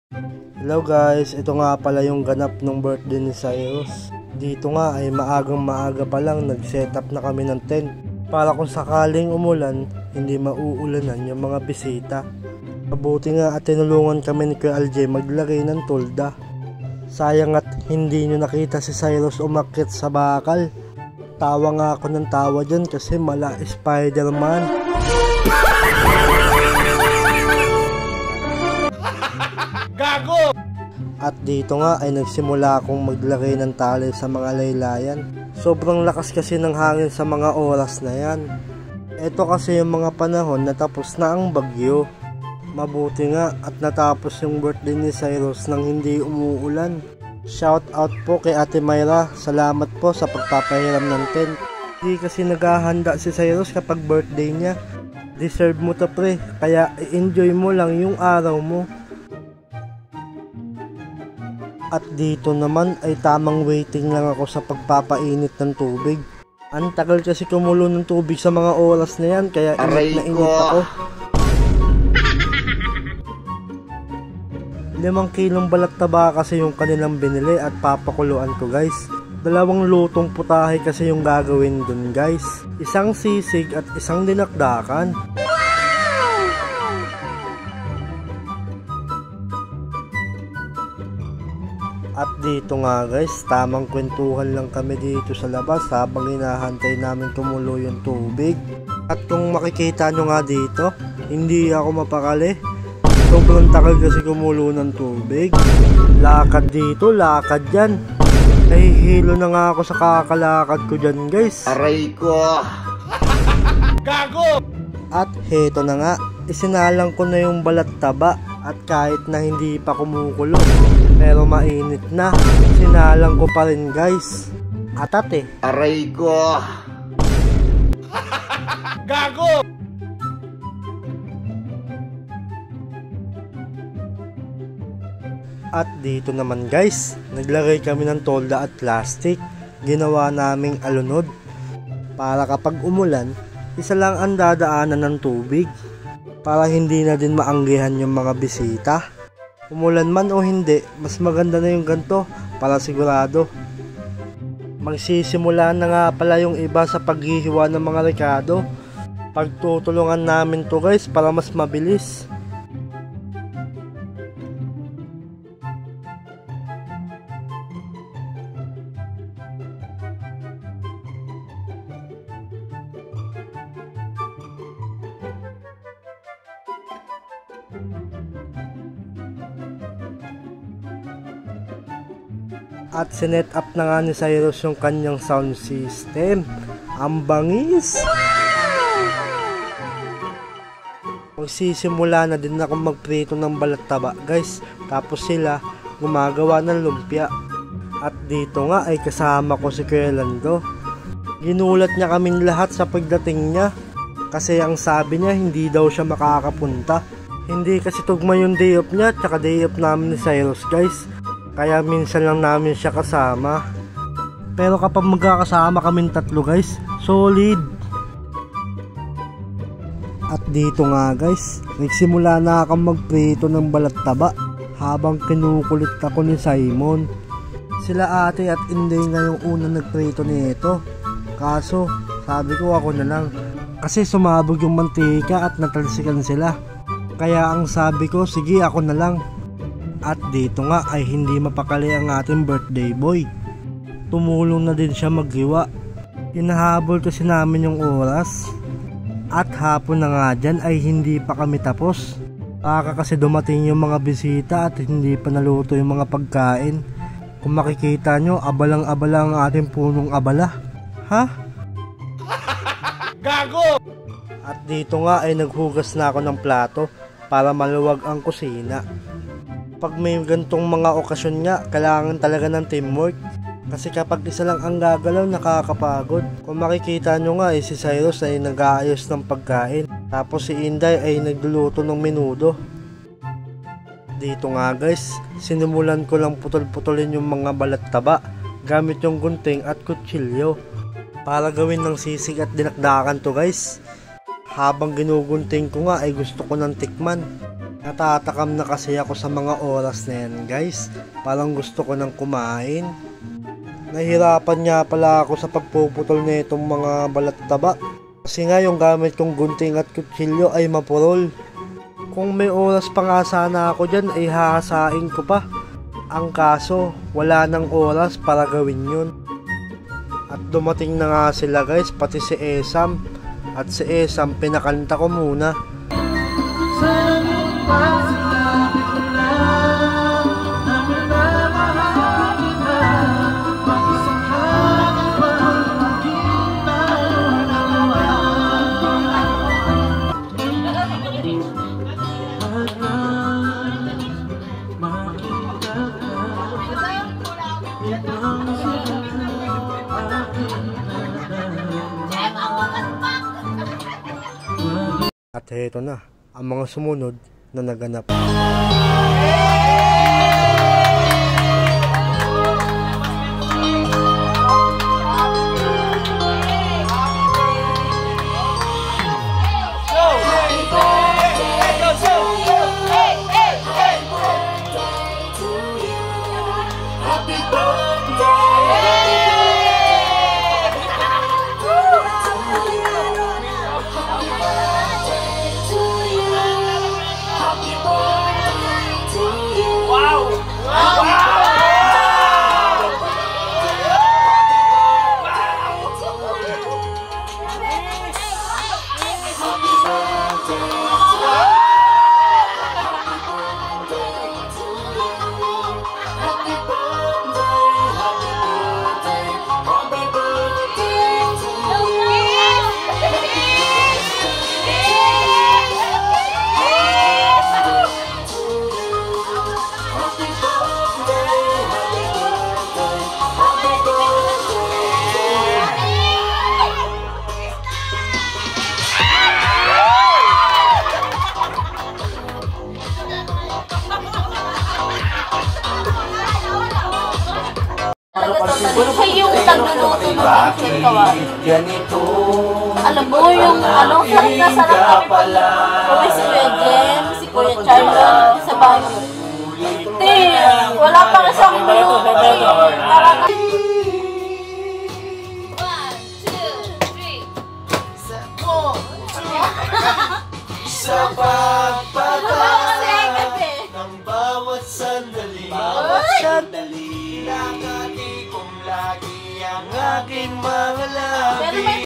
Hello guys, ito nga pala yung ganap ng birthday ni Cyrus. Dito nga ay maagang maaga pa lang nag-set up na kami ng tent para kung sakaling umulan, hindi mauulanan yung mga bisita. Mabuti nga at tinulungan kami ni Kuya Alj maglagay ng tolda. Sayang at hindi nyo nakita si Cyrus umakyat sa bakal. Tawa nga ako ng tawa dyan kasi mala Spider-Man. Gago! At dito nga ay nagsimula akong maglagay ng tali sa mga laylayan. Sobrang lakas kasi ng hangin sa mga oras na yan. Ito kasi yung mga panahon na tapos na ang bagyo. Mabuti nga at natapos yung birthday ni Cyrus nang hindi umuulan. Shout out po kay Ate Myra, salamat po sa pagpapahiram ng tent. Hindi kasi naghahanda si Cyrus kapag birthday niya. Deserve mo to pre, kaya i-enjoy mo lang yung araw mo. At dito naman ay tamang waiting lang ako sa pagpapainit ng tubig. Ang tagal kasi kumulo ng tubig sa mga oras na yan, kaya init na init ako. 5 kilong balat taba kasi yung kanilang binili at papakuluan ko guys. 2 lutong putahe kasi yung gagawin dun guys. 1 sisig at 1 dinakdakan. At dito nga guys, tamang kwentuhan lang kami dito sa labas habang hinahantay namin kumulo yung tubig. At kung makikita nyo nga dito, hindi ako mapakali. Sobrang tagal kasi kumulo ng tubig. Lakad dito, lakad dyan. Nahihilo na nga ako sa kakalakad ko dyan guys. Aray ko! Gago! At heto na nga, isinalang ko na yung balat taba. At kahit na hindi pa kumukulo, pero mainit na, sinalang ko pa rin guys. Atat Aray ko! Gago! At dito naman guys, naglagay kami ng tolda at plastic. Ginawa naming alunod para kapag umulan, isa lang ang dadaanan ng tubig. Para hindi na din maanggihan yung mga bisita. Umulan man o hindi, mas maganda na yung ganito para sigurado. Magsisimula na nga pala yung iba sa paghihiwa ng mga rekado. Pagtutulungan namin to guys para mas mabilis. At sinet up na nga ni Cyrus yung kanyang sound system. Ang bangis! Magsisimula na din ako magprito ng balat taba guys. Tapos sila gumagawa ng lumpia. At dito nga ay kasama ko si Kuya Lando. Ginulat niya kaming lahat sa pagdating niya. Kasi ang sabi niya hindi daw siya makakapunta. Hindi kasi tugma yung day off niya tsaka day off namin ni Cyrus guys. Kaya minsan lang namin siya kasama. Pero kapag magkakasama kaming 3 guys, solid. At dito nga guys, nagsimula na akong magprito ng balat taba habang kinukulit ako ni Simon. Sila ate at Inday nga yung unang nagprito nito. Kaso sabi ko ako na lang. Kasi sumabog yung mantika at natalsikan sila. Kaya ang sabi ko, sige ako na lang. At dito nga ay hindi mapakali ang ating birthday boy. Tumulong na din siya maghiwa. Hinahabol kasi namin yung oras. At hapon na nga dyan ay hindi pa kami tapos. Baka kasi dumating yung mga bisita at hindi pa naluto yung mga pagkain. Kung makikita nyo, abalang-abala ang ating punong abala. Ha? Gago! At dito nga ay naghugas na ako ng plato para maluwag ang kusina. Pag may gantong mga okasyon nga, kailangan talaga ng teamwork. Kasi kapag isa lang ang gagalaw, nakakapagod. Kung makikita nyo nga, si Cyrus ay nag-aayos ng pagkain. Tapos si Inday ay nagluluto ng menudo. Dito nga guys, sinimulan ko lang putol-putulin yung mga balat taba gamit yung gunting at kutsilyo. Para gawin ng sisig at dinakdakan to guys. Habang ginugunting ko nga ay gusto ko ng tikman. At Natatakam na kasi ako sa mga oras na yan guys. Parang gusto ko nang kumain. Nahirapan nga pala ako sa pagpuputol na itong mga balat taba. Kasi nga yung gamit kong gunting at kutsilyo ay mapurol. Kung may oras pa nga sana ako dyan ay hahasain ko pa. Ang kaso, wala nang oras para gawin yun. At dumating na nga sila guys, pati si Esam. At si Esam pinakanta ko muna. At heto na, ang mga sumunod na naganap. Siya yung nagluluto ng chicken kawali. Alam mo yung sarap na kami si Kuya Jem, si Kuya Charlon, sa bahay. Wala pa rin siyang luluto. Sa pagpatay ng bawat sandali, nakati kong lagi ang aking mga labi.